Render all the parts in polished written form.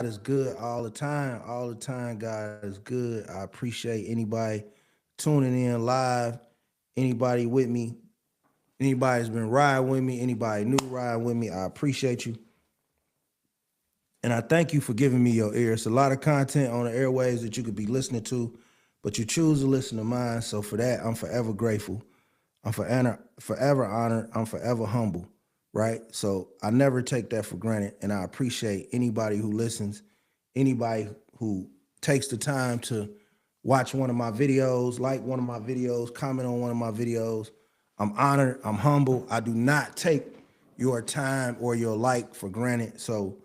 is good all the time. All the time, God is good. I appreciate anybody tuning in live, anybody with me, anybody's been riding with me, anybody new riding with me. I appreciate you. And I thank you for giving me your ear. It's a lot of content on the airways that you could be listening to, but you choose to listen to mine. So for that, I'm forever grateful. I'm forever honored. I'm forever humble, right? So I never take that for granted. And I appreciate anybody who listens, anybody who takes the time to watch one of my videos, like one of my videos, comment on one of my videos. I'm honored. I'm humble. I do not take your time or your like for granted. So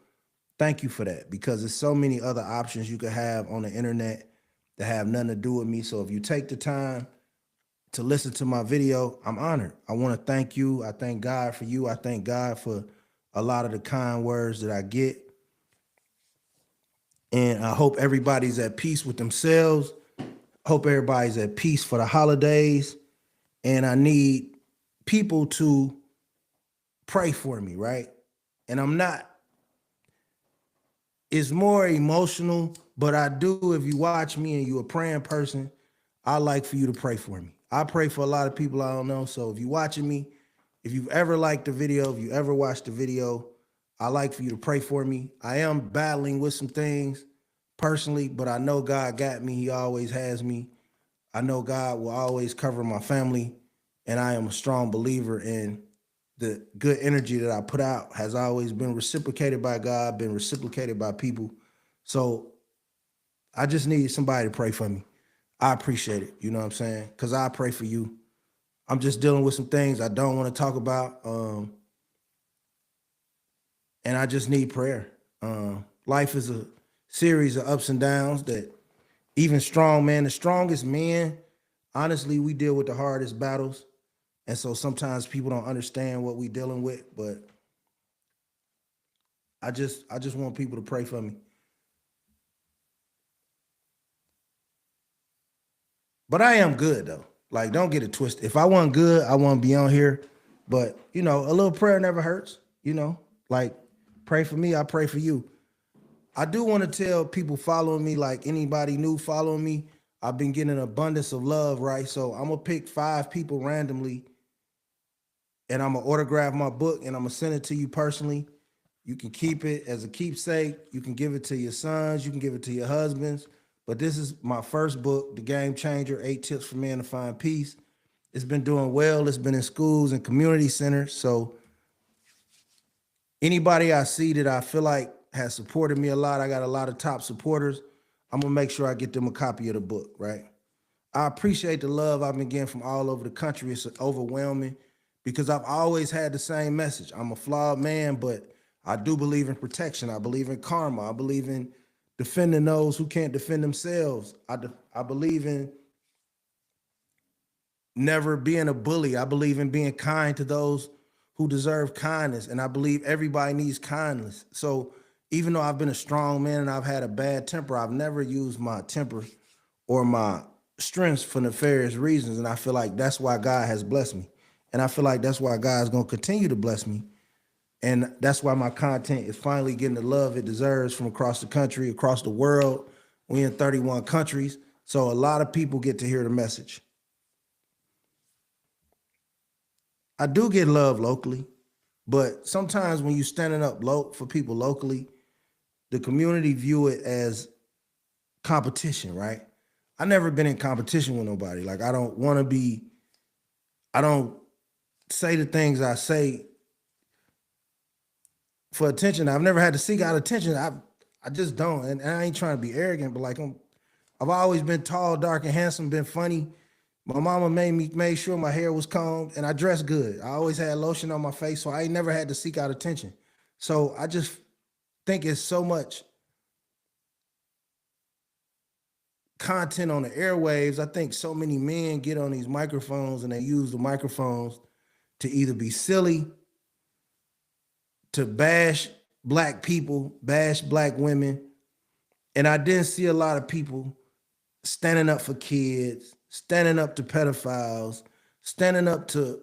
thank you for that because there's so many other options you could have on the internet that have nothing to do with me. So if you take the time to listen to my video, I'm honored. I want to thank you. I thank God for you. I thank God for a lot of the kind words that I get. And I hope everybody's at peace with themselves. I hope everybody's at peace for the holidays. And I need people to pray for me, right? And I'm not, it's more emotional, but I do, if you watch me and you're a praying person, I like for you to pray for me. I pray for a lot of people I don't know. So if you're watching me, if you've ever liked the video, if you ever watched the video, I like for you to pray for me. I am battling with some things personally, but I know God got me. He always has me. I know God will always cover my family, and I am a strong believer in the good energy that I put out has always been reciprocated by God, been reciprocated by people. So I just need somebody to pray for me. I appreciate it. You know what I'm saying? Because I pray for you. I'm just dealing with some things I don't want to talk about. And I just need prayer. Life is a series of ups and downs that even strong men, the strongest men, honestly, we deal with the hardest battles. And so sometimes people don't understand what we dealing with, but I just want people to pray for me. But I am good though. Like, don't get it twisted. If I wasn't good, I wouldn't be on here. But a little prayer never hurts. Like pray for me, I pray for you. I do want to tell people following me, like anybody new following me, I've been getting an abundance of love, right? So I'm gonna pick 5 people randomly and I'm gonna autograph my book and I'm gonna send it to you personally. You can keep it as a keepsake. You can give it to your sons. You can give it to your husbands. But this is my first book, The Game Changer: 8 Tips for Men to Find Peace. It's been doing well. It's been in schools and community centers. So anybody I see that I feel like has supported me a lot, I got a lot of top supporters. I'm gonna make sure I get them a copy of the book, right? I appreciate the love I've been getting from all over the country. It's overwhelming because I've always had the same message. I'm a flawed man, but I do believe in protection. I believe in karma. I believe in defending those who can't defend themselves. I believe in never being a bully. I believe in being kind to those who deserve kindness. And I believe everybody needs kindness. So even though I've been a strong man and I've had a bad temper, I've never used my temper or my strengths for nefarious reasons. And I feel like that's why God has blessed me. And I feel like that's why God's going to continue to bless me. And that's why my content is finally getting the love it deserves from across the country, across the world. We in 31 countries. So a lot of people get to hear the message. I do get love locally, but sometimes when you're standing up for people locally, the community view it as competition, right? I never been in competition with nobody. Like I don't want to be, I don't say the things I say for attention. I've never had to seek out attention. I just don't. And I ain't trying to be arrogant, but like I've always been tall, dark, and handsome, been funny. My mama made sure my hair was combed and I dressed good. I always had lotion on my face, so I ain't never had to seek out attention. So I just think it's so much content on the airwaves. I think so many men get on these microphones and they use the microphones to either be silly, to bash black people, bash black women. And I didn't see a lot of people standing up for kids, standing up to pedophiles, standing up to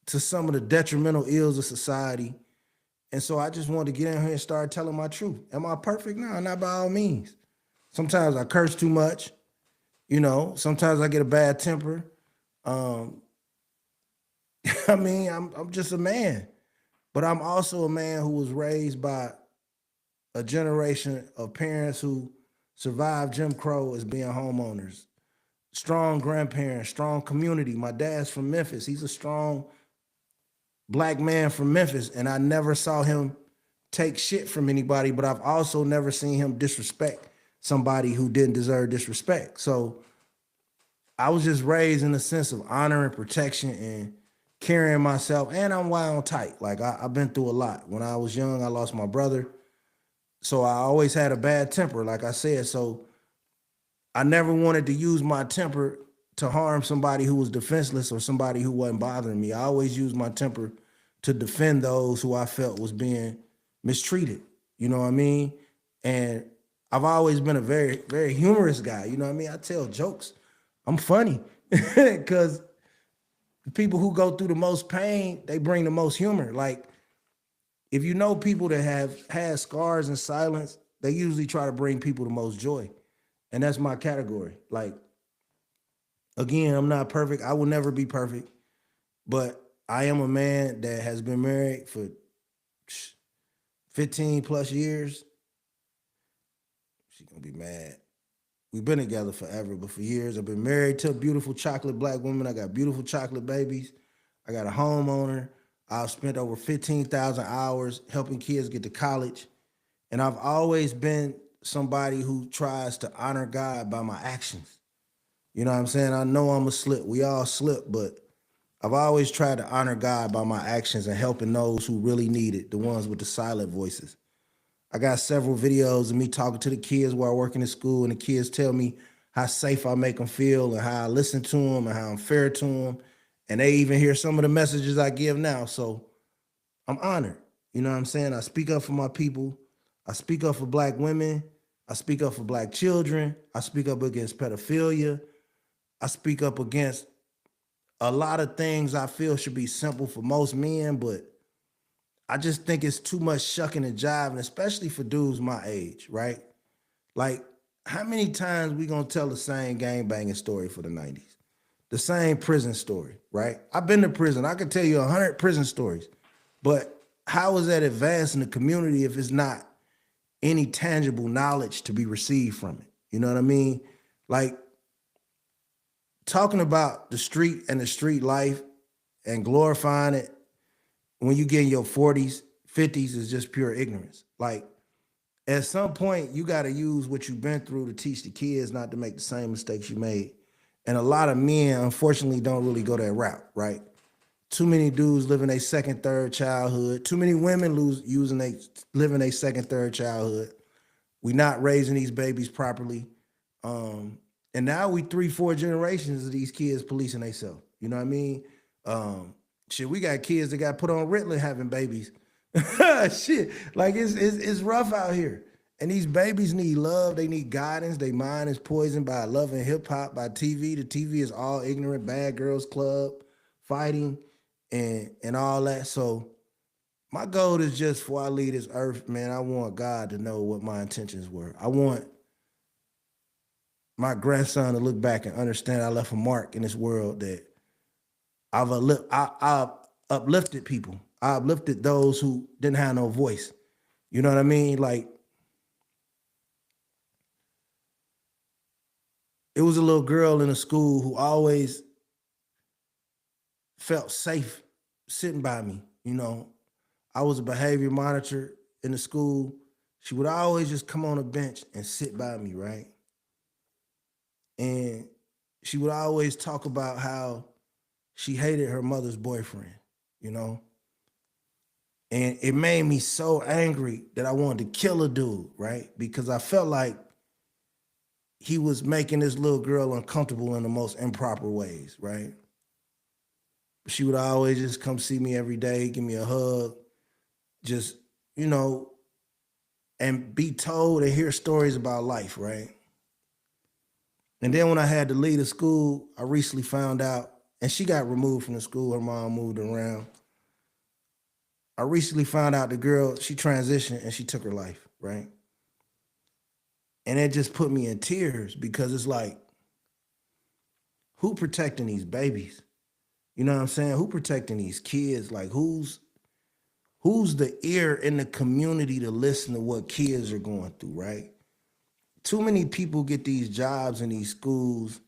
some of the detrimental ills of society. And so I just wanted to get in here and start telling my truth. Am I perfect? No, not by all means. Sometimes I curse too much, you know, sometimes I get a bad temper. Um, I mean, I'm just a man, but I'm also a man who was raised by a generation of parents who survived Jim Crow as being homeowners. Strong grandparents, strong community. My dad's from Memphis. He's a strong black man from Memphis, and I never saw him take shit from anybody, but I've also never seen him disrespect somebody who didn't deserve disrespect. So I was just raised in a sense of honor and protection and carrying myself, and I'm wild tight. Like I've been through a lot. When I was young, I lost my brother. So I always had a bad temper, like I said. So I never wanted to use my temper to harm somebody who was defenseless or somebody who wasn't bothering me. I always used my temper to defend those who I felt was being mistreated. You know what I mean? And I've always been a very, very humorous guy. You know what I mean? I tell jokes. I'm funny because the people who go through the most pain, they bring the most humor. Like if you know people that have had scars in silence, they usually try to bring people the most joy. And that's my category. Like, again, I'm not perfect. I will never be perfect, but I am a man that has been married for 15 plus years. She's gonna be mad. We've been together forever, but for years I've been married to a beautiful chocolate black woman. I got beautiful chocolate babies. I got a homeowner. I've spent over 15,000 hours helping kids get to college. And I've always been somebody who tries to honor God by my actions. You know what I'm saying? I know I'm a slip. We all slip, but I've always tried to honor God by my actions and helping those who really need it, the ones with the silent voices. I got several videos of me talking to the kids while working in school, and the kids tell me how safe I make them feel and how I listen to them and how I'm fair to them. And they even hear some of the messages I give now. So I'm honored. You know what I'm saying? I speak up for my people. I speak up for black women. I speak up for black children. I speak up against pedophilia. I speak up against a lot of things I feel should be simple for most men, but I just think it's too much shucking and jiving, especially for dudes my age, right? Like, how many times we gonna tell the same gang banging story for the 90s? The same prison story, right? I've been to prison. I could tell you 100 prison stories, but how is that advancing the community if it's not any tangible knowledge to be received from it? You know what I mean? Like, talking about the street and the street life and glorifying it when you get in your 40s, 50s is just pure ignorance. Like at some point, you got to use what you've been through to teach the kids not to make the same mistakes you made. And a lot of men, unfortunately, don't really go that route, right? Too many dudes living a second, third childhood. Too many women living a second, third childhood. We not raising these babies properly. And now we 3, 4 generations of these kids policing themselves. You know what I mean? Shit, we got kids that got put on Ritalin having babies. Shit, like it's rough out here. And these babies need love. They need guidance. Their mind is poisoned by love and hip hop, by TV. The TV is all ignorant, bad girls club, fighting, and all that. So my goal is just before I leave this earth, man, I want God to know what my intentions were. I want my grandson to look back and understand I left a mark in this world that I've uplifted people. I uplifted those who didn't have no voice. You know what I mean? Like it was a little girl in a school who always felt safe sitting by me. You know, I was a behavior monitor in the school. She would always just come on a bench and sit by me, right? And she would always talk about how she hated her mother's boyfriend, you know? And it made me so angry that I wanted to kill a dude, right? Because I felt like he was making this little girl uncomfortable in the most improper ways, right? She would always just come see me every day, give me a hug, just, you know, and be told and hear stories about life, right? And then when I had to leave the school, I recently found out, and she got removed from the school. Her mom moved around. I recently found out the girl, she transitioned and she took her life, right? And it just put me in tears because it's like, who protecting these babies? You know what I'm saying? Who protecting these kids? Like who's the ear in the community to listen to what kids are going through, right? Too many people get these jobs in these schools,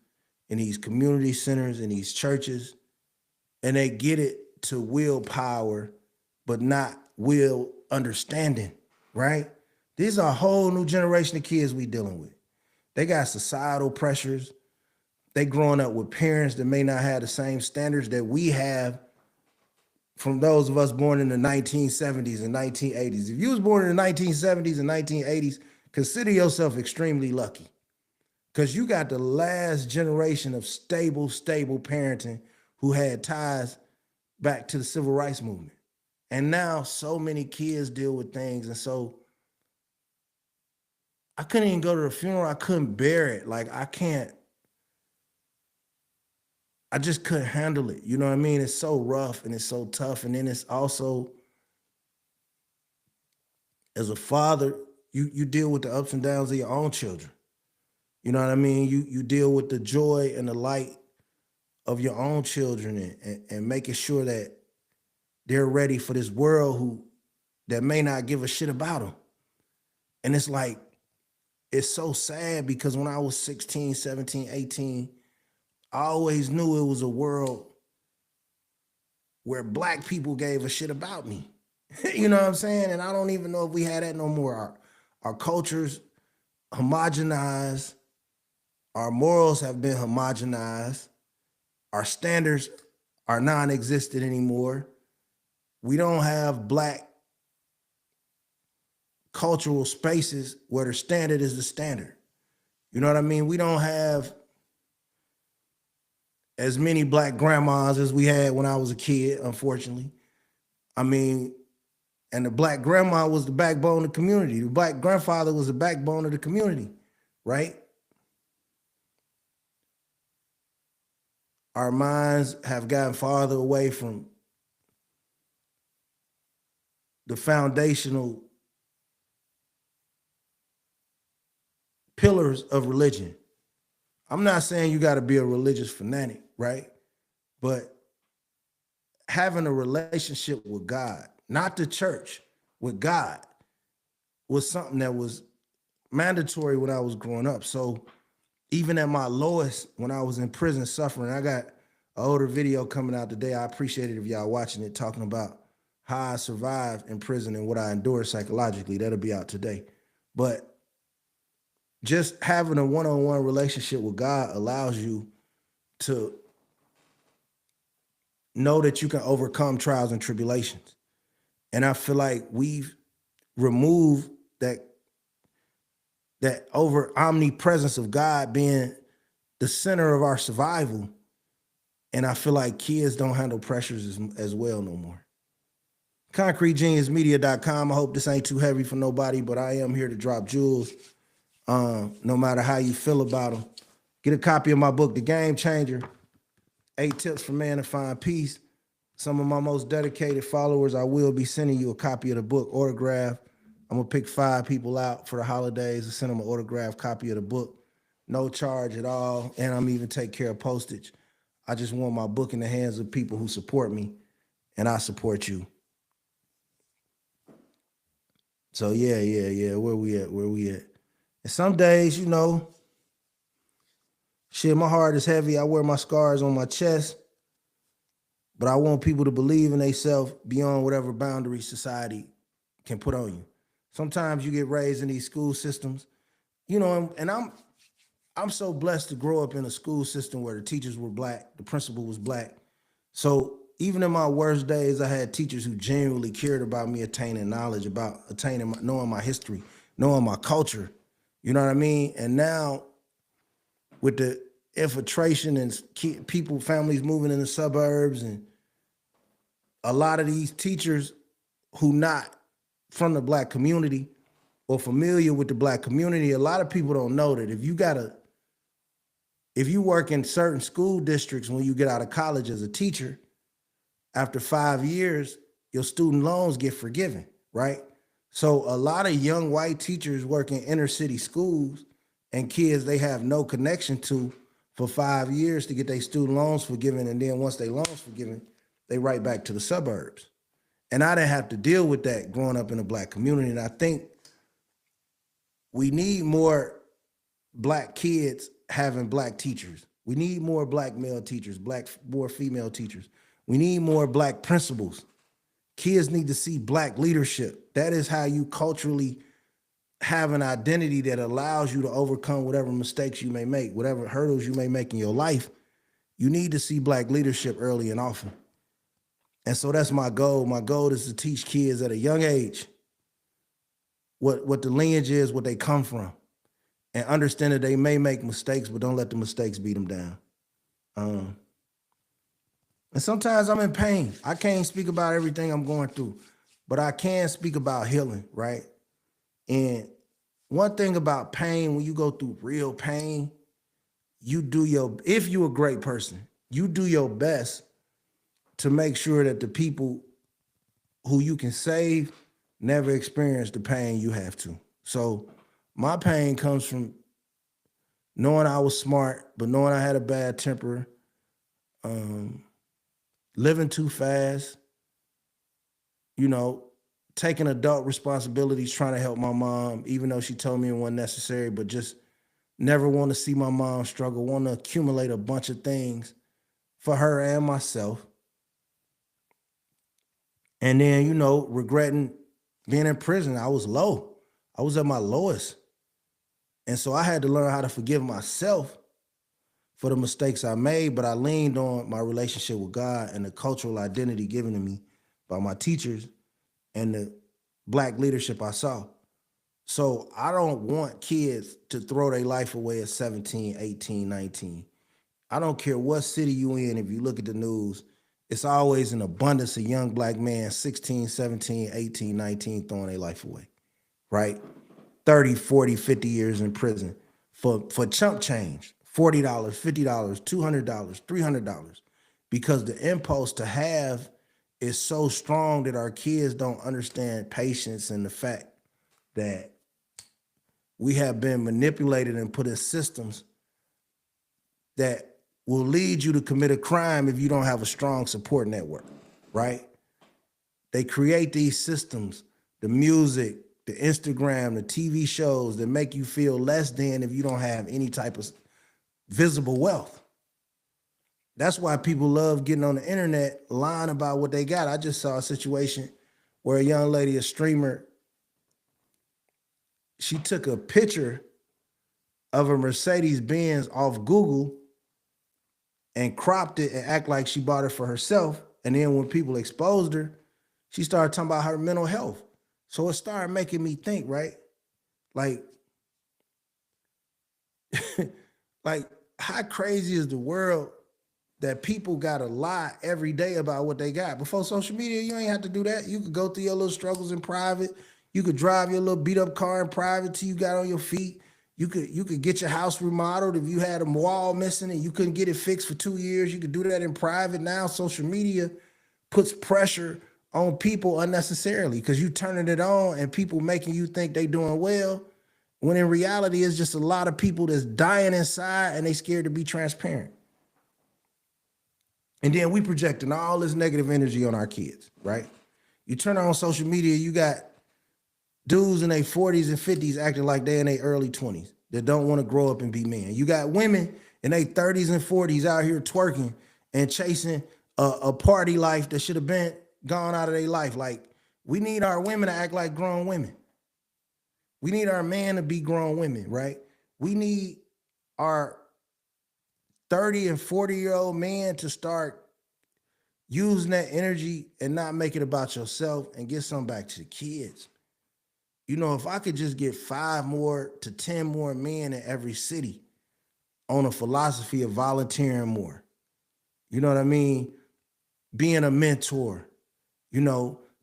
in these community centers, in these churches, and they get it to willpower, but not will understanding, right? These are a whole new generation of kids we dealing with. They got societal pressures. They growing up with parents that may not have the same standards that we have from those of us born in the 1970s and 1980s. If you was born in the 1970s and 1980s, consider yourself extremely lucky because you got the last generation of stable parenting who had ties back to the civil rights movement. And now so many kids deal with things. And so I couldn't even go to the funeral. I couldn't bear it. Like I just couldn't handle it. You know what I mean? It's so rough and it's so tough. And then it's also, as a father, you deal with the ups and downs of your own children. You know what I mean? You deal with the joy and the light of your own children and making sure that they're ready for this world that may not give a shit about them. And it's like, it's so sad because when I was 16, 17, 18, I always knew it was a world where black people gave a shit about me. You know what I'm saying? And I don't even know if we had that no more. Our cultures homogenized, our morals have been homogenized, our standards are non-existent anymore. We don't have black cultural spaces where the standard is the standard. You know what I mean? We don't have as many black grandmas as we had when I was a kid, unfortunately. I mean, and the black grandma was the backbone of the community. The black grandfather was the backbone of the community, right? Our minds have gotten farther away from the foundational pillars of religion. I'm not saying you got to be a religious fanatic, right? But having a relationship with God, not the church, with God, was something that was mandatory when I was growing up. So even at my lowest, when I was in prison suffering, I got an older video coming out today. I appreciate it if y'all watching it, talking about how I survived in prison and what I endured psychologically. That'll be out today. But just having a one-on-one relationship with God allows you to know that you can overcome trials and tribulations. And I feel like we've removed that over omnipresence of God being the center of our survival. And I feel like kids don't handle pressures as well no more. ConcreteGeniusMedia.com. I hope this ain't too heavy for nobody, but I am here to drop jewels. No matter how you feel about them. Get a copy of my book, The Game Changer, 8 Tips for Man to Find Peace. Some of my most dedicated followers, I will be sending you a copy of the book, autograph. I'm gonna pick 5 people out for the holidays and send them an autographed copy of the book. No charge at all. And I'm even take care of postage. I just want my book in the hands of people who support me, and I support you. So yeah. Where we at? And some days, you know, shit, my heart is heavy. I wear my scars on my chest, but I want people to believe in themselves beyond whatever boundaries society can put on you. Sometimes you get raised in these school systems, you know, and I'm so blessed to grow up in a school system where the teachers were black, the principal was black. So even in my worst days, I had teachers who genuinely cared about me attaining knowledge, about knowing my history, knowing my culture. You know what I mean? And now with the infiltration and people, families moving in the suburbs, and a lot of these teachers who not from the black community or familiar with the black community, a lot of people don't know that if you work in certain school districts when you get out of college as a teacher, after 5 years, your student loans get forgiven, right? So a lot of young white teachers work in inner city schools and kids they have no connection to for 5 years to get their student loans forgiven. And then once they loans forgiven, they right back to the suburbs. And I didn't have to deal with that growing up in a black community. And I think we need more black kids having black teachers. We need more black male teachers, more female teachers. We need more black principals. Kids need to see black leadership. That is how you culturally have an identity that allows you to overcome whatever mistakes you may make, whatever hurdles you may make in your life. You need to see black leadership early and often. And so that's my goal. My goal is to teach kids at a young age what the lineage is, what they come from, and understand that they may make mistakes, but don't let the mistakes beat them down. And sometimes I'm in pain. I can't speak about everything I'm going through, but I can speak about healing, right? And one thing about pain, when you go through real pain, if you're a great person, you do your best to make sure that the people who you can save never experience the pain you have to. So my pain comes from knowing I was smart, but knowing I had a bad temper, living too fast, taking adult responsibilities, trying to help my mom, even though she told me it wasn't necessary, but just never want to see my mom struggle, want to accumulate a bunch of things for her and myself. And then, regretting being in prison. I was low. I was at my lowest. And so I had to learn how to forgive myself for the mistakes I made, but I leaned on my relationship with God and the cultural identity given to me by my teachers and the black leadership I saw. So I don't want kids to throw their life away at 17, 18, 19. I don't care what city you in. If you look at the news, it's always an abundance of young black men, 16, 17, 18, 19, throwing their life away, right? 30, 40, 50 years in prison for chump change, $40, $50, $200, $300, because the impulse to have is so strong that our kids don't understand patience and the fact that we have been manipulated and put in systems that will lead you to commit a crime if you don't have a strong support network, right? They create these systems, the music, the Instagram, the TV shows that make you feel less than if you don't have any type of visible wealth. That's why people love getting on the internet lying about what they got. I just saw a situation where a young lady, a streamer, she took a picture of a Mercedes-Benz off Google and cropped it and act like she bought it for herself. And then when people exposed her, she started talking about her mental health. So it started making me think, right? Like, like how crazy is the world that people gotta lie every day about what they got? Before social media, you ain't have to do that. You could go through your little struggles in private. You could drive your little beat up car in private till you got on your feet. You could get your house remodeled if you had a wall missing and you couldn't get it fixed for 2 years. You could do that in private. Now social media puts pressure on people unnecessarily because you turning it on and people making you think they doing well, when in reality it's just a lot of people that's dying inside and they scared to be transparent. And then we projecting all this negative energy on our kids, right? You turn on social media, you got dudes in their 40s and 50s acting like they in their early 20s that don't want to grow up and be men. You got women in their 30s and 40s out here twerking and chasing a party life that should have been gone out of their life. Like, we need our women to act like grown women. We need our men to be grown women, right? We need our 30 and 40-year-old men to start using that energy and not make it about yourself and get something back to the kids. If I could just get 5 more to 10 more men in every city on a philosophy of volunteering more, you know what I mean? Being a mentor,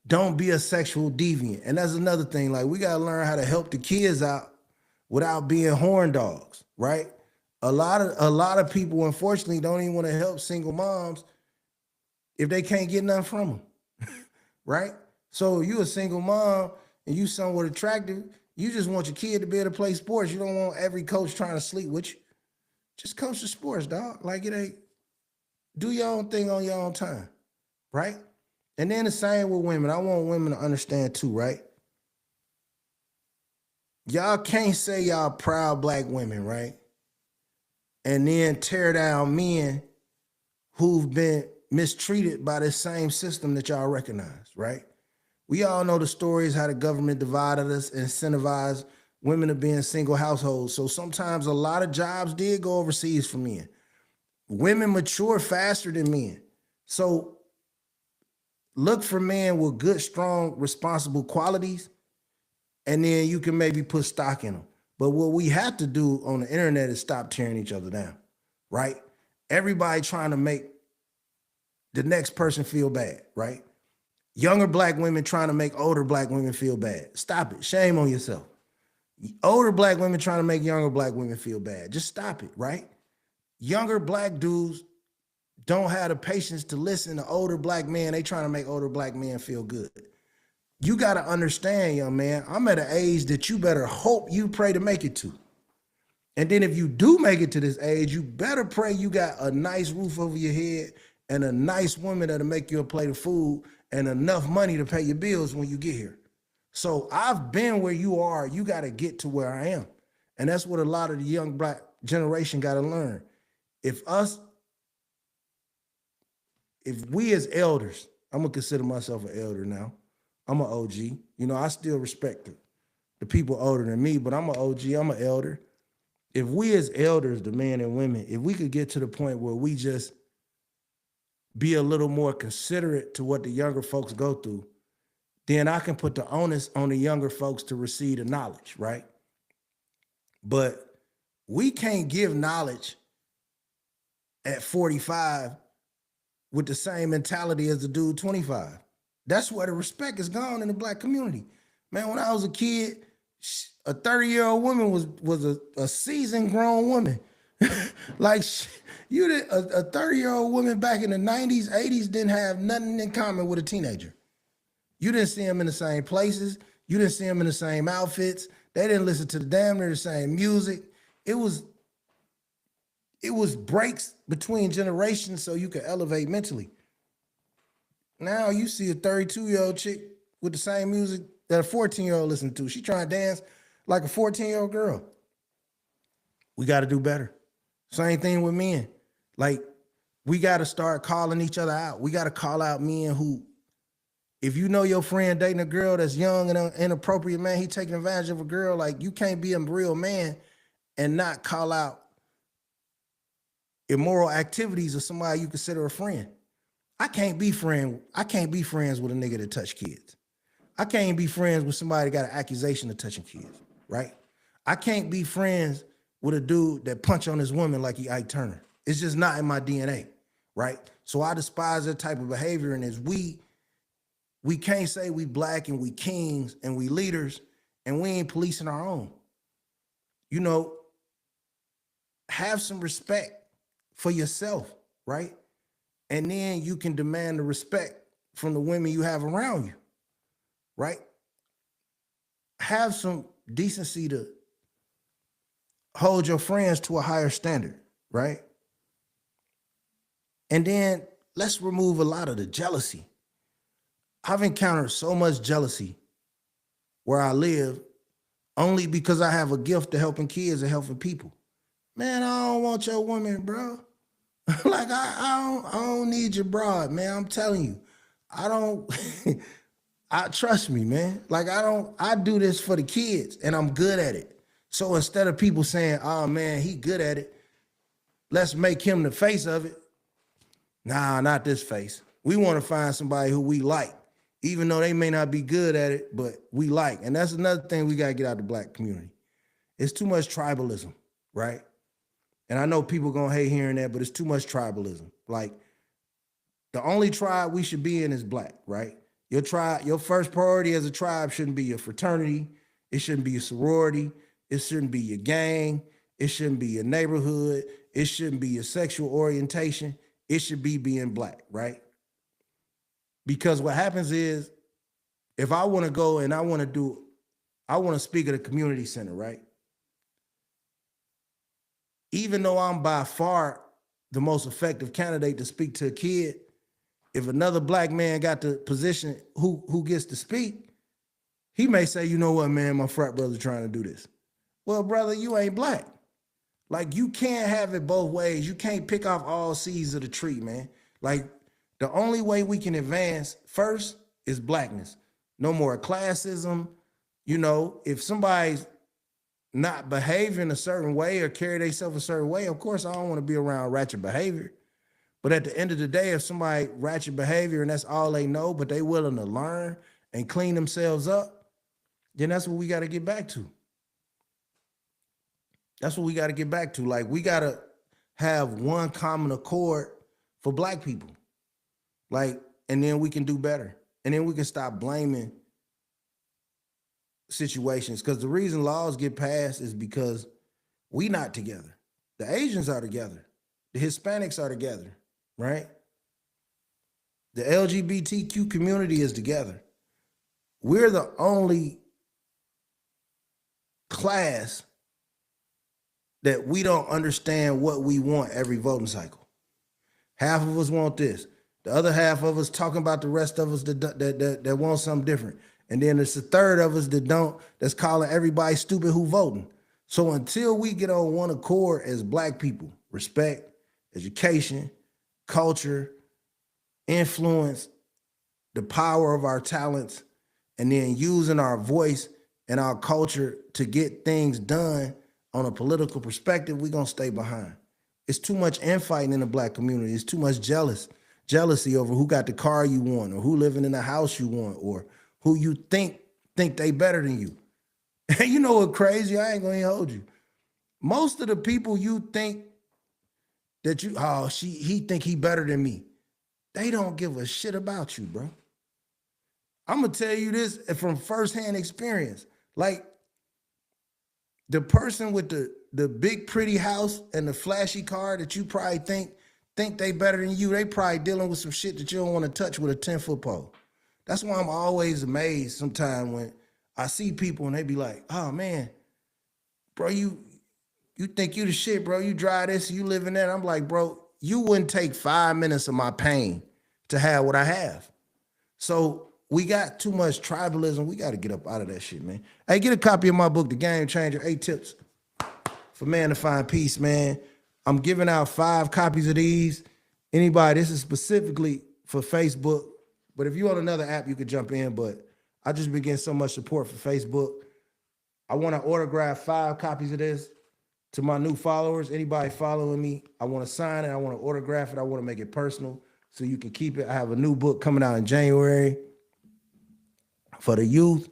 don't be a sexual deviant. And that's another thing. Like, we got to learn how to help the kids out without being horn dogs, right? A lot of people, unfortunately, don't even want to help single moms if they can't get nothing from them, right? So you a single mom and you somewhat attractive. You just want your kid to be able to play sports. You don't want every coach trying to sleep with you. Just coach the sports, dog. Like it ain't. Do your own thing on your own time, right? And then the same with women. I want women to understand too, right? Y'all can't say y'all proud black women, right? And then tear down men who've been mistreated by this same system that y'all recognize, right? We all know the stories how the government divided us and incentivized women to be in single households. So sometimes a lot of jobs did go overseas for men. Women mature faster than men. So look for men with good, strong, responsible qualities, and then you can maybe put stock in them. But what we have to do on the internet is stop tearing each other down, right? Everybody trying to make the next person feel bad, right? Younger black women trying to make older black women feel bad. Stop it. Shame on yourself. Older black women trying to make younger black women feel bad. Just stop it, right? Younger black dudes don't have the patience to listen to older black men. They trying to make older black men feel good. You got to understand, young man, I'm at an age that you better hope you pray to make it to. And then if you do make it to this age, you better pray you got a nice roof over your head and a nice woman that'll make you a plate of food and enough money to pay your bills when you get here. So I've been where you are. You got to get to where I am. And that's what a lot of the young black generation got to learn. If we as elders, I'm going to consider myself an elder now. I'm an OG. You know, I still respect the people older than me, but I'm an OG. I'm an elder. If we as elders, the men and women, if we could get to the point where we just be a little more considerate to what the younger folks go through, then I can put the onus on the younger folks to receive the knowledge, right? But we can't give knowledge at 45 with the same mentality as the dude 25. That's where the respect is gone in the black community. Man, when I was a kid, a 30-year-old woman was a seasoned grown woman. Like you did, a 30-year-old woman back in the 90s, 80s didn't have nothing in common with a teenager. You didn't see them in the same places. You didn't see them in the same outfits. They didn't listen to the damn near the same music. It was breaks between generations so you could elevate mentally. Now you see a 32-year-old chick with the same music that a 14-year-old listens to. She trying to dance like a 14-year-old girl. We got to do better. Same thing with men. Like, we got to start calling each other out. We got to call out men who, if you know your friend dating a girl that's young and inappropriate, man, he taking advantage of a girl, like, you can't be a real man and not call out immoral activities of somebody you consider a friend. I can't be friends with a nigga that touch kids. I can't be friends with somebody that got an accusation of touching kids, right? I can't be friends with a dude that punch on his woman like he Ike Turner. It's just not in my DNA, right? So I despise that type of behavior. And as we can't say we black and we kings and we leaders and we ain't policing our own. You know, have some respect for yourself, right? And then you can demand the respect from the women you have around you, right? Have some decency to hold your friends to a higher standard, right? And then let's remove a lot of the jealousy. I've encountered so much jealousy where I live only because I have a gift to helping kids and helping people. Man, I don't want your woman, bro. Like, I don't need your broad, man. I'm telling you. I don't, trust me, man. Like, I do this for the kids and I'm good at it. So instead of people saying, oh man, he good at it, let's make him the face of it. Nah, not this face. We want to find somebody who we like, even though they may not be good at it, but we like. And that's another thing we got to get out of the black community. It's too much tribalism, right? And I know people gonna hate hearing that, but it's too much tribalism. Like, the only tribe we should be in is black, right? Your tribe, your first priority as a tribe shouldn't be your fraternity. It shouldn't be your sorority. It shouldn't be your gang. It shouldn't be your neighborhood. It shouldn't be your sexual orientation. It should be being black, right? Because what happens is if I want to go and I want to speak at a community center, right? Even though I'm by far the most effective candidate to speak to a kid, if another black man got the position who gets to speak, he may say, you know what, man, my frat brother trying to do this. Well, brother, you ain't black. Like, you can't have it both ways. You can't pick off all seeds of the tree, man. Like, the only way we can advance first is blackness. No more classism. You know, if somebody's not behaving a certain way or carry themselves a certain way, of course, I don't want to be around ratchet behavior. But at the end of the day, if somebody ratchet behavior and that's all they know, but they willing to learn and clean themselves up, then that's what we got to get back to. That's what we got to get back to. Like, we got to have one common accord for black people. Like, and then we can do better. And then we can stop blaming situations. Because the reason laws get passed is because we not together. The Asians are together. The Hispanics are together, right? The LGBTQ community is together. We're the only class that we don't understand what we want every voting cycle. Half of us want this. The other half of us talking about the rest of us that want something different. And then it's a third of us that don't, that's calling everybody stupid who voting. So until we get on one accord as black people, respect, education, culture, influence, the power of our talents, and then using our voice and our culture to get things done on a political perspective, we're going to stay behind. It's too much infighting in the black community. It's too much jealousy over who got the car you want or who living in the house you want or who you think they better than you. And you know what crazy? I ain't going to hold you. Most of the people you think that he think he better than me, they don't give a shit about you, bro. I'm going to tell you this from firsthand experience. Like, the person with the big pretty house and the flashy car that you probably think they better than you, they probably dealing with some shit that you don't want to touch with a 10-foot pole. That's why I'm always amazed sometimes when I see people and they be like, oh man, bro, you think you the shit, bro. You drive this, you live in that. I'm like, bro, you wouldn't take 5 minutes of my pain to have what I have. So we got too much tribalism. We got to get up out of that shit, man. Hey, get a copy of my book, The Game Changer, 8 Tips for Man to Find Peace, man. I'm giving out 5 copies of these. Anybody, this is specifically for Facebook, but if you on another app, you could jump in, but I just been getting so much support for Facebook. I want to autograph 5 copies of this to my new followers. Anybody following me, I want to sign it. I want to autograph it. I want to make it personal so you can keep it. I have a new book coming out in January for the youth.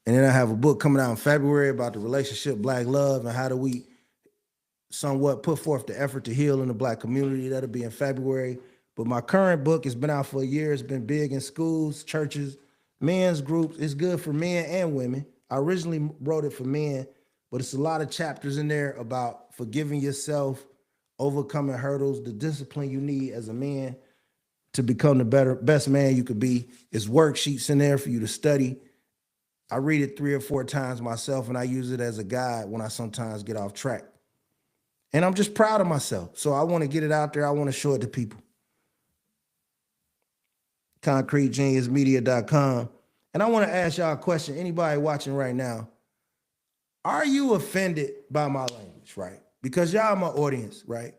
And then I have a book coming out in February about the relationship, Black love, and how do we somewhat put forth the effort to heal in the Black community. That'll be in February. But my current book has been out for a year. It's been big in schools, churches, men's groups. It's good for men and women. I originally wrote it for men, but it's a lot of chapters in there about forgiving yourself, overcoming hurdles, the discipline you need as a man to become the best man you could be. It's worksheets in there for you to study. I read it 3 or 4 times myself, and I use it as a guide when I sometimes get off track. And I'm just proud of myself. So I want to get it out there. I want to show it to people. ConcreteGeniusMedia.com. And I want to ask y'all a question. Anybody watching right now, are you offended by my language, right? Because y'all are my audience, right?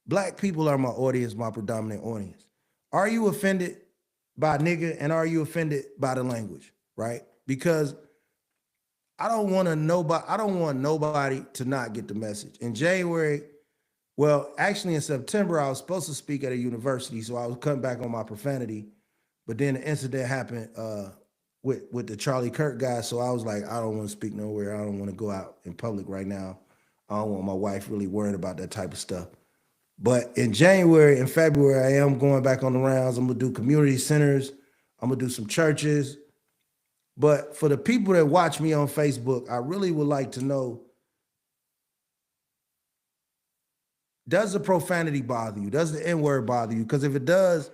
Black people are my audience, my predominant audience. Are you offended by nigga, and are you offended by the language, right? Because I don't want nobody to not get the message. In January, well, actually in September, I was supposed to speak at a university, so I was cutting back on my profanity. But then the incident happened with the Charlie Kirk guy, so I was like, I don't want to speak nowhere. I don't want to go out in public right now. I don't want my wife really worried about that type of stuff. But in January and February, I am going back on the rounds. I'm going to do community centers. I'm going to do some churches. But for the people that watch me on Facebook, I really would like to know, does the profanity bother you? Does the N-word bother you? Because if it does,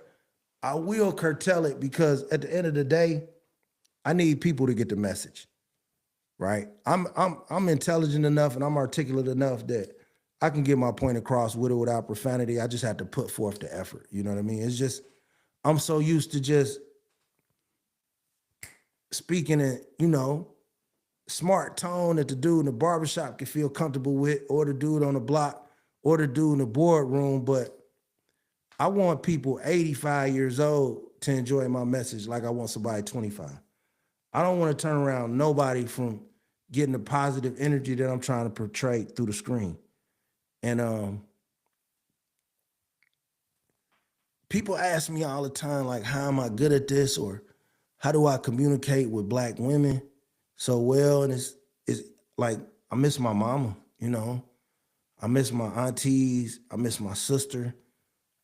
I will curtail it, because at the end of the day, I need people to get the message, right? I'm intelligent enough and I'm articulate enough that I can get my point across with or without profanity. I just have to put forth the effort. You know what I mean? It's just I'm so used to just speaking in, smart tone that the dude in the barbershop can feel comfortable with, or the dude on the block, or the dude in the boardroom. But I want people 85 years old to enjoy my message like I want somebody 25. I don't want to turn around nobody from getting the positive energy that I'm trying to portray through the screen. And people ask me all the time, like, how am I good at this? Or how do I communicate with black women so well? And it's like, I miss my mama, I miss my aunties. I miss my sister.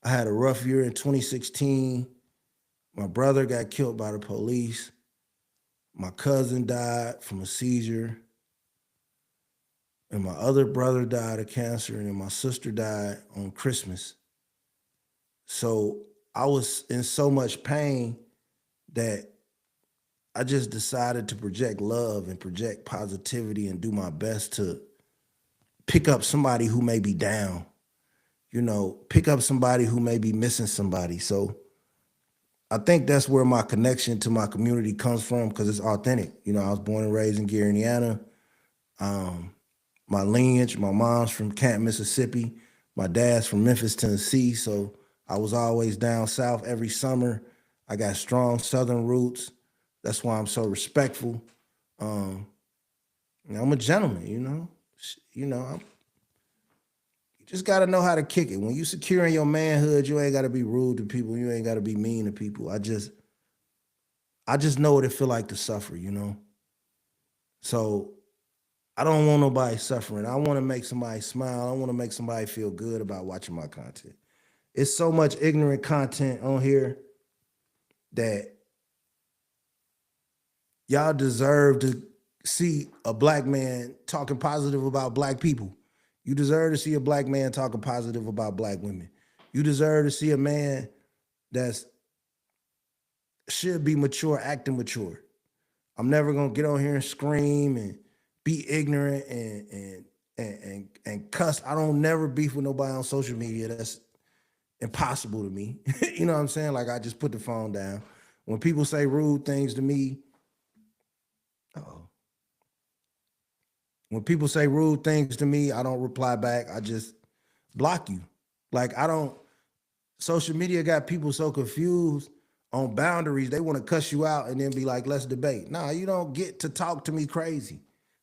I had a rough year in 2016. My brother got killed by the police. My cousin died from a seizure. And my other brother died of cancer. And then my sister died on Christmas. So I was in so much pain that I just decided to project love and project positivity and do my best to pick up somebody who may be down, pick up somebody who may be missing somebody. So I think that's where my connection to my community comes from, because it's authentic. I was born and raised in Gary, Indiana. My lineage, my mom's from Camp, Mississippi. My dad's from Memphis, Tennessee. So I was always down south every summer. I got strong Southern roots. That's why I'm so respectful. I'm a gentleman, you just got to know how to kick it. When you secure in your manhood, you ain't got to be rude to people. You ain't got to be mean to people. I just know what it feel like to suffer, So I don't want nobody suffering. I want to make somebody smile. I want to make somebody feel good about watching my content. It's so much ignorant content on here that y'all deserve to see a black man talking positive about black people. You deserve to see a black man talking positive about black women. You deserve to see a man that's should be mature, acting mature. I'm never gonna get on here and scream and be ignorant and cuss. I don't never beef with nobody on social media. That's impossible to me. You know what I'm saying? Like, I just put the phone down. When people say rude things to me, when people say rude things to me, I don't reply back. I just block you. Like, social media got people so confused on boundaries. They want to cuss you out and then be like, let's debate. Nah, you don't get to talk to me crazy,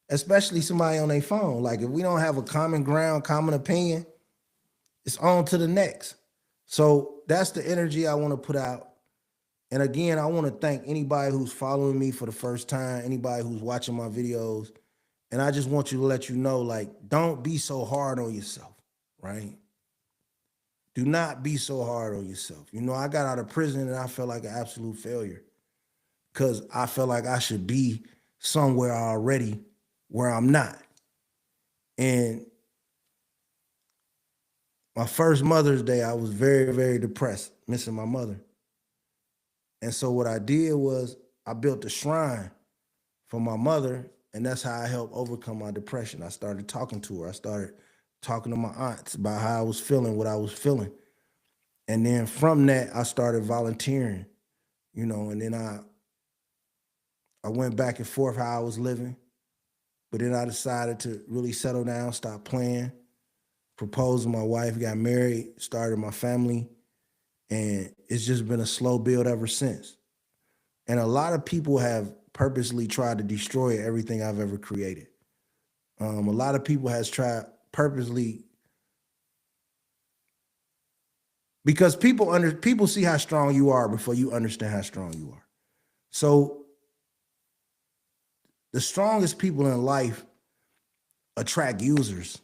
especially somebody on their phone. Like, if we don't have a common ground, common opinion, it's on to the next. So that's the energy I want to put out. And again, I want to thank anybody who's following me for the first time, anybody who's watching my videos. And I just want you to let you know, like, don't be so hard on yourself, right? Do not be so hard on yourself. I got out of prison and I felt like an absolute failure because I felt like I should be somewhere already where I'm not. And my first Mother's Day, I was very, very depressed, missing my mother. And so what I did was I built a shrine for my mother, and that's how I helped overcome my depression. I started talking to her. I started talking to my aunts about how I was feeling, what I was feeling. And then from that, I started volunteering, and then I went back and forth how I was living. But then I decided to really settle down, stop playing, proposed to my wife, got married, started my family. And it's just been a slow build ever since. And a lot of people have purposely tried to destroy everything I've ever created. A lot of people has tried purposely, because people see how strong you are before you understand how strong you are. So the strongest people in life attract users,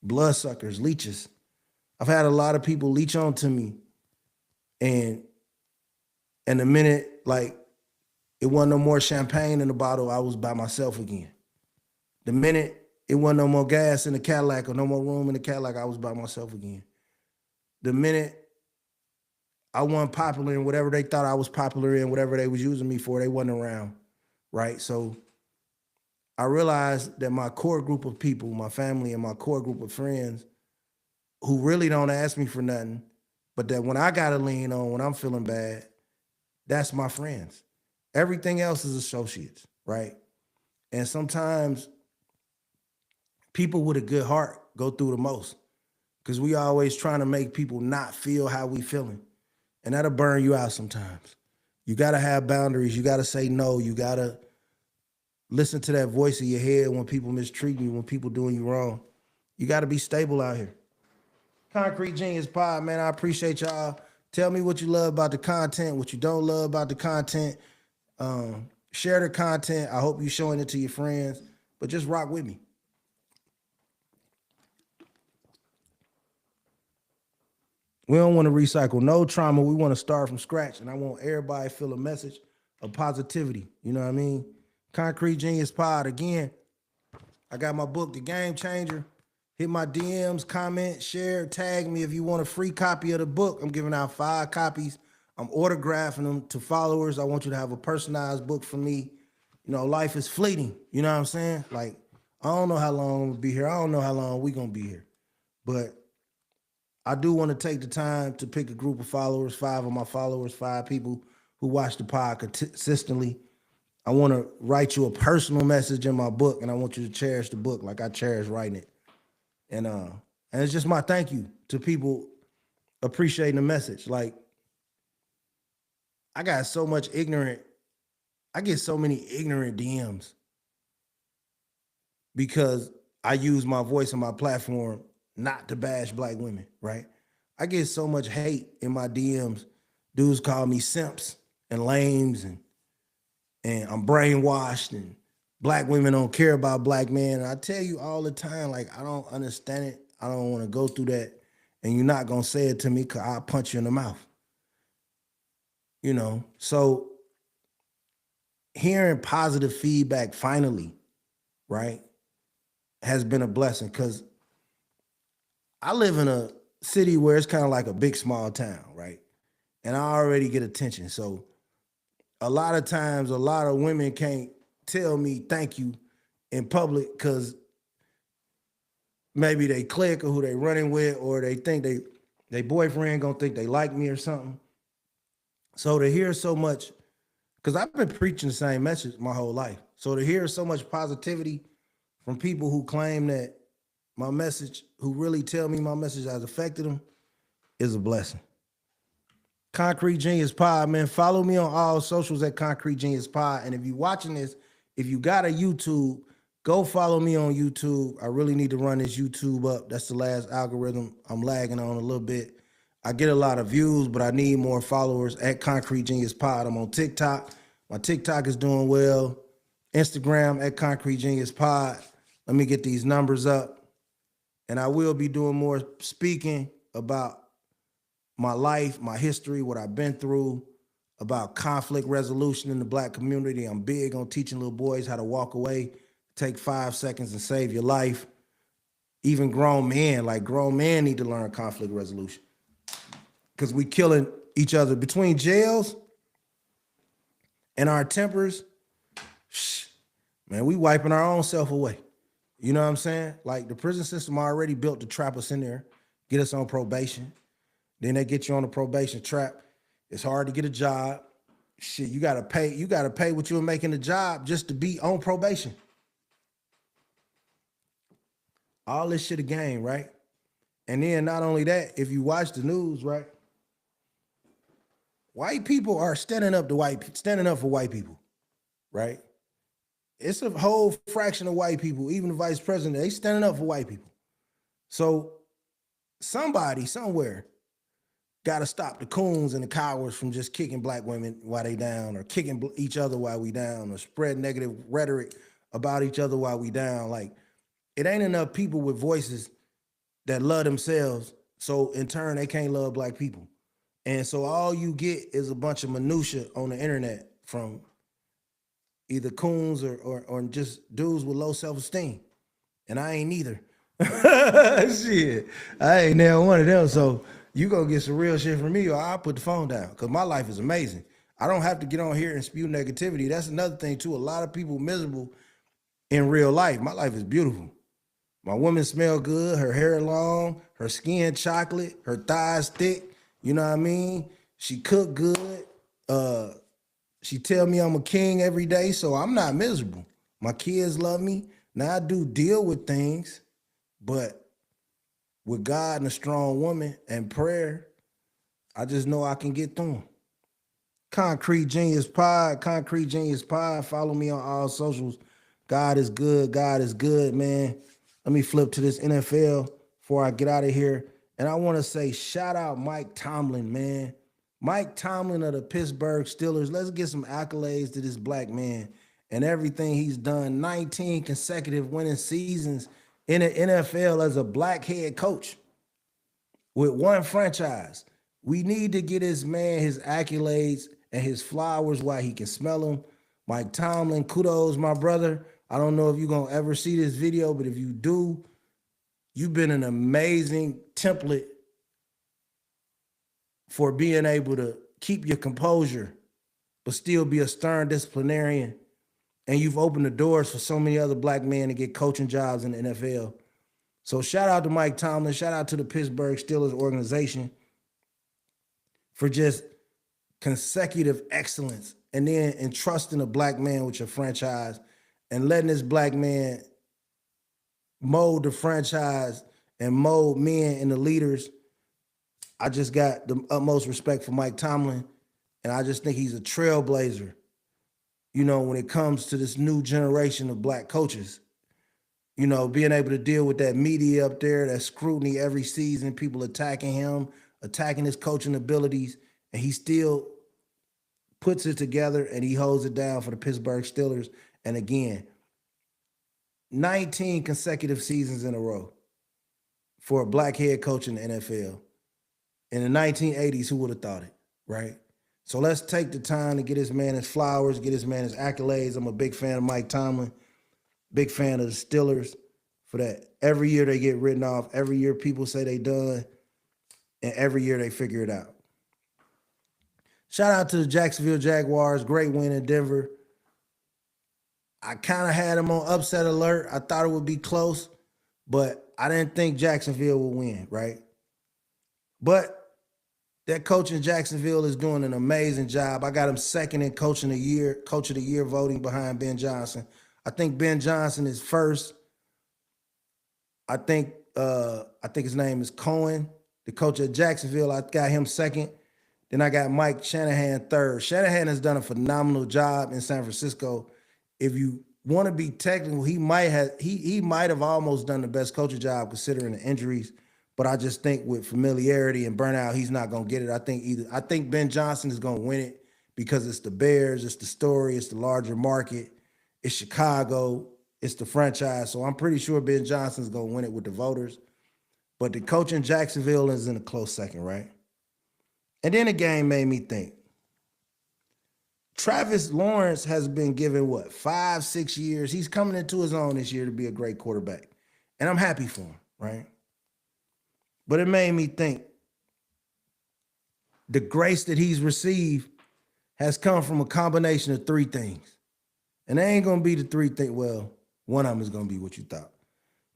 bloodsuckers, leeches. I've had a lot of people leech onto me, and the minute, like, it wasn't no more champagne in the bottle, I was by myself again. The minute it wasn't no more gas in the Cadillac or no more room in the Cadillac, I was by myself again. The minute I wasn't popular in whatever they thought I was popular in, whatever they was using me for, they wasn't around. right? So I realized that my core group of people, my family and my core group of friends who really don't ask me for nothing, but that when I gotta lean on, when I'm feeling bad, that's my friends. Everything else is associates, right? And sometimes people with a good heart go through the most because we always trying to make people not feel how we feeling. And that'll burn you out sometimes. You gotta have boundaries. You gotta say no. You gotta listen to that voice in your head when people mistreat you, when people doing you wrong. You gotta be stable out here. Concrete Genius Pod, man, I appreciate y'all. Tell me what you love about the content, what you don't love about the content. Share the content. I hope you're showing it to your friends, but just rock with me. We don't want to recycle no trauma. We want to start from scratch. And I want everybody to feel a message of positivity. You know what I mean? Concrete Genius Pod. Again, I got my book, The Game Changer. Hit my DMs, comment, share, tag me if you want a free copy of the book. I'm giving out 5 copies. I'm autographing them to followers. I want you to have a personalized book from me. You know, life is fleeting. You know what I'm saying? Like, I don't know how long I'm gonna be here. I don't know how long we gonna be here. But I do want to take the time to pick a group of followers, 5 of my followers, 5 people who watch the pod consistently. I want to write you a personal message in my book, and I want you to cherish the book like I cherish writing it. And it's just my thank you to people appreciating the message. Like, I got so much ignorant, I get so many ignorant DMs because I use my voice and my platform not to bash black women, right? I get so much hate in my DMs. Dudes call me simps and lames and I'm brainwashed and black women don't care about black men. And I tell you all the time, like, I don't understand it. I don't want to go through that. And you're not going to say it to me because I'll punch you in the mouth. You know, so hearing positive feedback finally, right, has been a blessing because I live in a city where it's kind of like a big small town, right? And I already get attention. So a lot of times, a lot of women can't tell me thank you in public because maybe they click or who they running with, or they think they boyfriend gonna think they like me or something. So to hear so much, because I've been preaching the same message my whole life. So to hear so much positivity from people who claim that my message, who really tell me my message has affected them, is a blessing. Concrete Genius Pod, man. Follow me on all socials at Concrete Genius Pod. And if you're watching this, if you got a YouTube, go follow me on YouTube. I really need to run this YouTube up. That's the last algorithm I'm lagging on a little bit. I get a lot of views, but I need more followers at Concrete Genius Pod. I'm on TikTok. My TikTok is doing well. Instagram at Concrete Genius Pod. Let me get these numbers up. And I will be doing more speaking about my life, my history, what I've been through, about conflict resolution in the black community. I'm big on teaching little boys how to walk away, take 5 seconds and save your life. Even grown men, like grown men need to learn conflict resolution because we killing each other between jails and our tempers. Man, we wiping our own self away. You know what I'm saying? Like, the prison system already built to trap us in there, get us on probation. Then they get you on the probation trap. It's hard to get a job. Shit, you gotta pay what you were making the job just to be on probation. All this shit a game, right? And then not only that, if you watch the news, right? White people are standing up for white people, right? It's a whole fraction of white people, even the vice president, they standing up for white people. So somebody somewhere got to stop the coons and the cowards from just kicking black women while they down, or kicking each other while we down, or spread negative rhetoric about each other while we down. Like, it ain't enough people with voices that love themselves, so in turn they can't love black people. And so all you get is a bunch of minutia on the internet from either coons or just dudes with low self-esteem. And I ain't neither. Shit, I ain't never one of them. So you gonna get some real shit from me, or I'll put the phone down, because my life is amazing. I don't have to get on here and spew negativity. That's another thing too. A lot of people miserable in real life. My life is beautiful. My woman smell good, her hair long, her skin chocolate, her thighs thick. You know what I mean? She cook good. Uh, she tell me I'm a king every day, so I'm not miserable. My kids love me. Now I do deal with things, but with God and a strong woman and prayer, I just know I can get through them. Concrete Genius Pod, Concrete Genius Pod. Follow me on all socials. God is good. God is good, man. Let me flip to this NFL before I get out of here. And I want to say shout out Mike Tomlin, man. Mike Tomlin of the Pittsburgh Steelers. Let's get some accolades to this black man and everything he's done. 19 consecutive winning seasons in the NFL as a black head coach with one franchise. We need to get this man his accolades and his flowers while he can smell them. Mike Tomlin, kudos, my brother. I don't know if you're going to ever see this video, but if you do, you've been an amazing template for being able to keep your composure, but still be a stern disciplinarian. And you've opened the doors for so many other black men to get coaching jobs in the NFL. So shout out to Mike Tomlin. Shout out to the Pittsburgh Steelers organization for just consecutive excellence and then entrusting a black man with your franchise and letting this black man mold the franchise and mold men and the leaders. I just got the utmost respect for Mike Tomlin, and I just think he's a trailblazer, you know, when it comes to this new generation of black coaches. You know, being able to deal with that media up there, that scrutiny every season, people attacking him, attacking his coaching abilities, and he still puts it together and he holds it down for the Pittsburgh Steelers. And again, 19 consecutive seasons in a row for a black head coach in the NFL. In the 1980s, who would have thought it, right? So let's take the time to get this man his flowers, get this man his accolades. I'm a big fan of Mike Tomlin, big fan of the Steelers for that. Every year they get written off. Every year people say they done, and every year they figure it out. Shout out to the Jacksonville Jaguars. Great win in Denver. I kind of had them on upset alert. I thought it would be close, but I didn't think Jacksonville would win, right? But that coach in Jacksonville is doing an amazing job. I got him second in coach of the year voting behind Ben Johnson. I think Ben Johnson is first. I think his name is Cohen, the coach at Jacksonville. I got him second. Then I got Mike Shanahan third. Shanahan has done a phenomenal job in San Francisco. If you want to be technical, he might have almost done the best coaching job considering the injuries. But I just think with familiarity and burnout, he's not going to get it. I think Ben Johnson is going to win it because it's the Bears, it's the story, it's the larger market, it's Chicago, it's the franchise. So I'm pretty sure Ben Johnson's going to win it with the voters. But the coach in Jacksonville is in a close second, right? And then the game made me think. Travis Lawrence has been given, 5-6 years? He's coming into his own this year to be a great quarterback. And I'm happy for him, right? But it made me think the grace that he's received has come from a combination of three things. And they ain't going to be the three things. Well, one of them is going to be what you thought.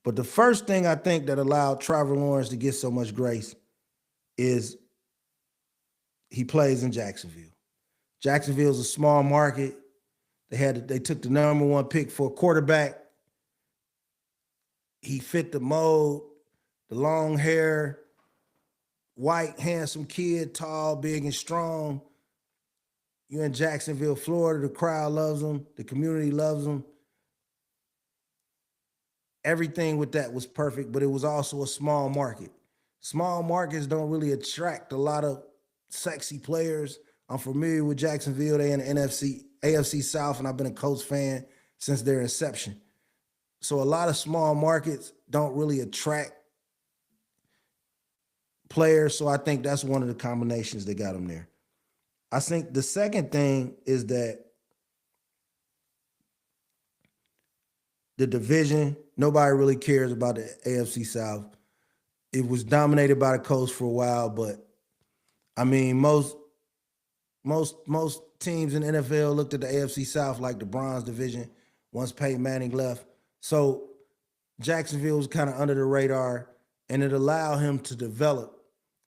But the first thing I think that allowed Trevor Lawrence to get so much grace is he plays in Jacksonville. Jacksonville's a small market. They took the number one pick for a quarterback. He fit the mold. The long hair, white, handsome kid, tall, big, and strong. You're in Jacksonville, Florida. The crowd loves him. The community loves him. Everything with that was perfect, but it was also a small market. Small markets don't really attract a lot of sexy players. I'm familiar with Jacksonville. They in the AFC South, and I've been a Colts fan since their inception. So a lot of small markets don't really attract players, so I think that's one of the combinations that got him there. I think the second thing is that the division, nobody really cares about the AFC South. It was dominated by the Colts for a while, but I mean, most teams in the NFL looked at the AFC South like the bronze division once Peyton Manning left. So Jacksonville was kind of under the radar, and it allowed him to develop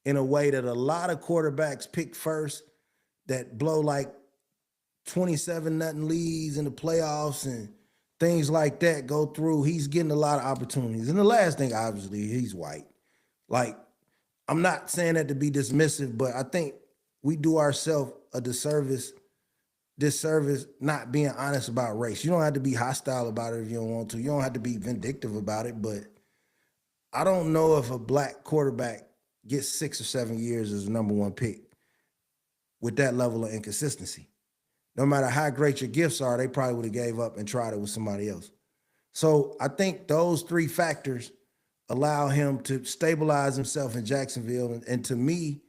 in a way that a lot of quarterbacks pick first that blow like 27-0 leads in the playoffs and things like that go through. He's getting a lot of opportunities. And the last thing, obviously, he's white. Like, I'm not saying that to be dismissive, but I think we do ourselves a disservice not being honest about race. You don't have to be hostile about it if you don't want to. You don't have to be vindictive about it, but I don't know if a black quarterback gets 6 or 7 years as the number one pick with that level of inconsistency. No matter how great your gifts are, they probably would have gave up and tried it with somebody else. So I think those three factors allow him to stabilize himself in Jacksonville. And to me,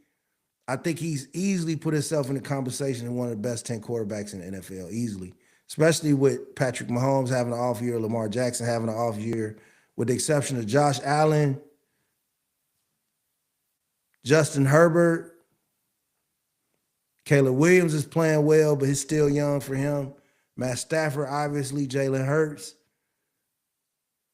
I think he's easily put himself in the conversation of one of the best 10 quarterbacks in the NFL, easily, especially with Patrick Mahomes having an off year, Lamar Jackson having an off year, with the exception of Josh Allen, Justin Herbert. Caleb Williams is playing well, but he's still young for him. Matt Stafford, obviously, Jalen Hurts.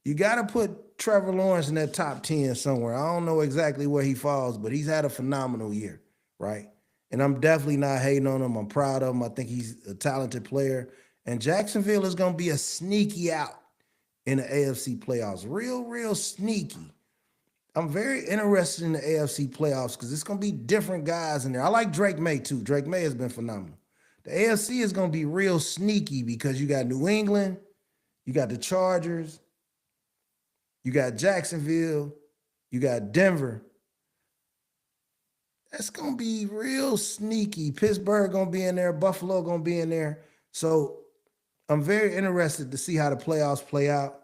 You got to put Trevor Lawrence in that top 10 somewhere. I don't know exactly where he falls, but he's had a phenomenal year, right? And I'm definitely not hating on him. I'm proud of him. I think he's a talented player. And Jacksonville is going to be a sneaky out in the AFC playoffs. Real sneaky. I'm very interested in the AFC playoffs because it's going to be different guys in there. I like Drake May, too. Drake May has been phenomenal. The AFC is going to be real sneaky because you got New England, you got the Chargers, you got Jacksonville, you got Denver. That's going to be real sneaky. Pittsburgh going to be in there. Buffalo going to be in there. So I'm very interested to see how the playoffs play out.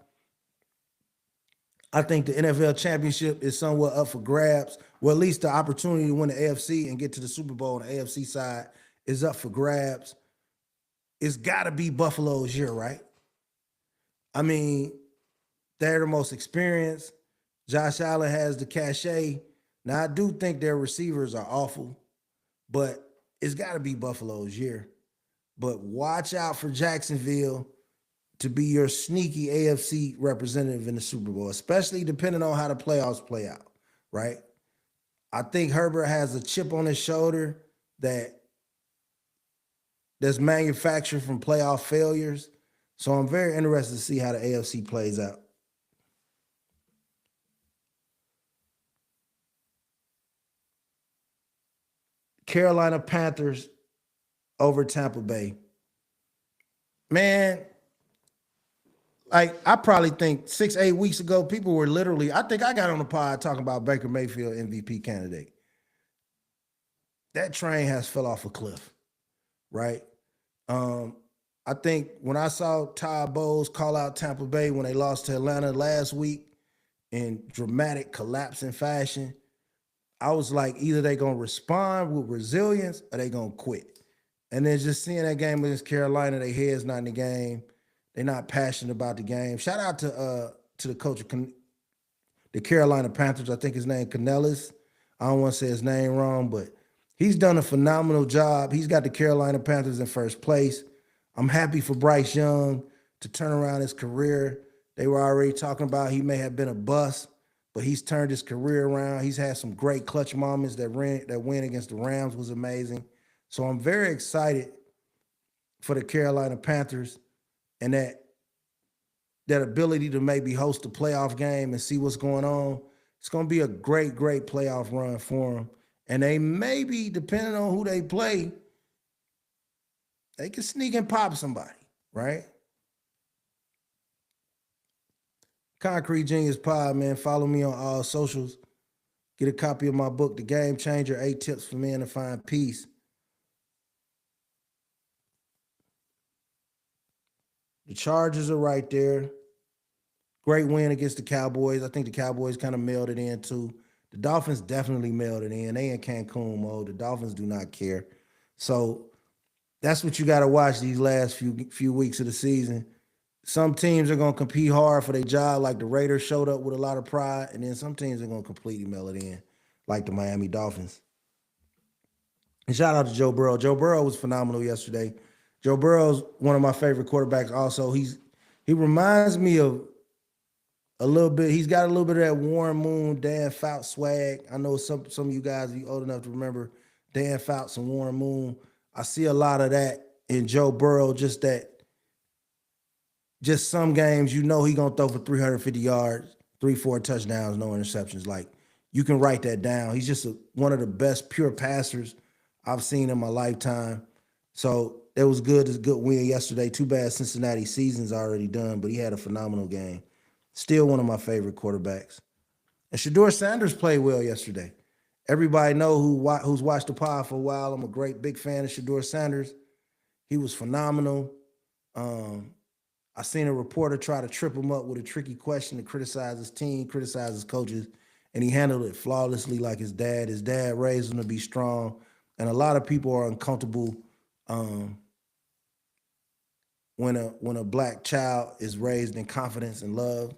I think the NFL championship is somewhat up for grabs. Well, at least the opportunity to win the AFC and get to the Super Bowl on the AFC side is up for grabs. It's got to be Buffalo's year, right? I mean, they're the most experienced. Josh Allen has the cachet. Now, I do think their receivers are awful, but it's got to be Buffalo's year. But watch out for Jacksonville to be your sneaky AFC representative in the Super Bowl, especially depending on how the playoffs play out, right? I think Herbert has a chip on his shoulder that's manufactured from playoff failures. So I'm very interested to see how the AFC plays out. Carolina Panthers over Tampa Bay. Man, like, I probably think 6-8 weeks ago, people were literally, I think I got on the pod talking about Baker Mayfield MVP candidate. That train has fell off a cliff, right? I think when I saw Todd Bowles call out Tampa Bay when they lost to Atlanta last week in dramatic collapsing fashion, I was like, either they going to respond with resilience or they going to quit. And then just seeing that game against Carolina, their head's not in the game. They're not passionate about the game. Shout out to the coach of the Carolina Panthers. I think his name Canellis. I don't want to say his name wrong, but he's done a phenomenal job. He's got the Carolina Panthers in first place. I'm happy for Bryce Young to turn around his career. They were already talking about he may have been a bust, but he's turned his career around. He's had some great clutch moments. That win against the Rams was amazing. So I'm very excited for the Carolina Panthers and that ability to maybe host a playoff game and see what's going on. It's going to be a great playoff run for them. And they maybe, depending on who they play, they can sneak and pop somebody, right? Concrete Genius Pod, man. Follow me on all socials. Get a copy of my book, The Game Changer, 8 Tips for Men to Find Peace. The Chargers are right there. Great win against the Cowboys. I think the Cowboys kind of mailed it in too. The Dolphins definitely mailed it in. They in Cancun mode. The Dolphins do not care. So that's what you got to watch these last few weeks of the season. Some teams are going to compete hard for their job, like the Raiders showed up with a lot of pride, and then some teams are going to completely mail it in, like the Miami Dolphins. And shout out to Joe Burrow. Joe Burrow was phenomenal yesterday. Joe Burrow's one of my favorite quarterbacks. Also, he reminds me of a little bit. He's got a little bit of that Warren Moon, Dan Fouts swag. I know some of you guys, you old enough to remember Dan Fouts and Warren Moon. I see a lot of that in Joe Burrow. Just some games, you know, he gonna throw for 350 yards, 3-4 touchdowns, no interceptions. Like, you can write that down. He's just one of the best pure passers I've seen in my lifetime. So it was good. It's a good win yesterday. Too bad Cincinnati's season's already done, but he had a phenomenal game. Still one of my favorite quarterbacks. And Shedeur Sanders played well yesterday. Everybody know who's watched the pod for a while. I'm a great big fan of Shedeur Sanders. He was phenomenal. I seen a reporter try to trip him up with a tricky question to criticize his team, criticize his coaches, and he handled it flawlessly like his dad. His dad raised him to be strong, and a lot of people are uncomfortable when a black child is raised in confidence and love,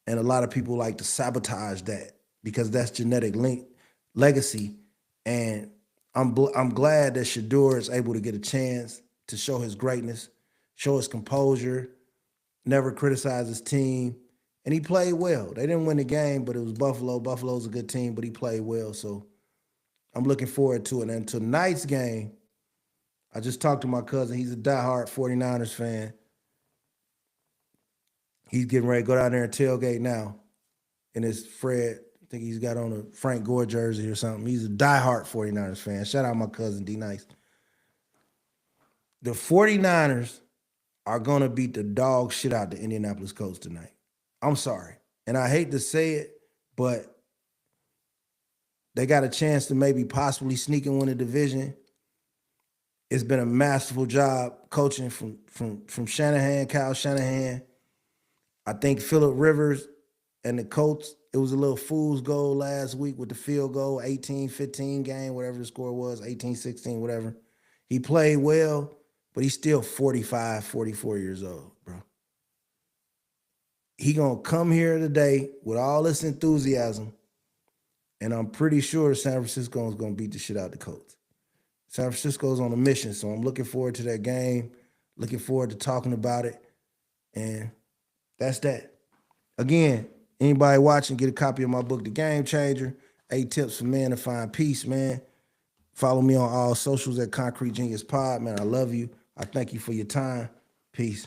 and a lot of people like to sabotage that because that's genetic legacy. And I'm glad that Shedeur is able to get a chance to show his greatness, show his composure, never criticize his team, and he played well. They didn't win the game, but it was Buffalo. Buffalo's a good team, but he played well, so I'm looking forward to it. And tonight's game, I just talked to my cousin. He's a diehard 49ers fan. He's getting ready to go down there and tailgate now. And it's Fred, I think he's got on a Frank Gore jersey or something. He's a diehard 49ers fan. Shout out my cousin, D Nice. The 49ers are going to beat the dog shit out the Indianapolis Colts tonight. I'm sorry. And I hate to say it, but they got a chance to maybe possibly sneak and win the division. It's been a masterful job coaching from Shanahan, Kyle Shanahan. I think Phillip Rivers and the Colts, it was a little fool's goal last week with the field goal, 18-15 game, whatever the score was, 18-16, whatever. He played well, but he's still 45, 44 years old, bro. He going to come here today with all this enthusiasm, and I'm pretty sure San Francisco is going to beat the shit out the Colts. San Francisco's on a mission, so I'm looking forward to that game, looking forward to talking about it, and that's that. Again, anybody watching, get a copy of my book, The Game Changer, 8 Tips for Men to Find Peace, man. Follow me on all socials at Concrete Genius Pod, man. I love you. I thank you for your time. Peace.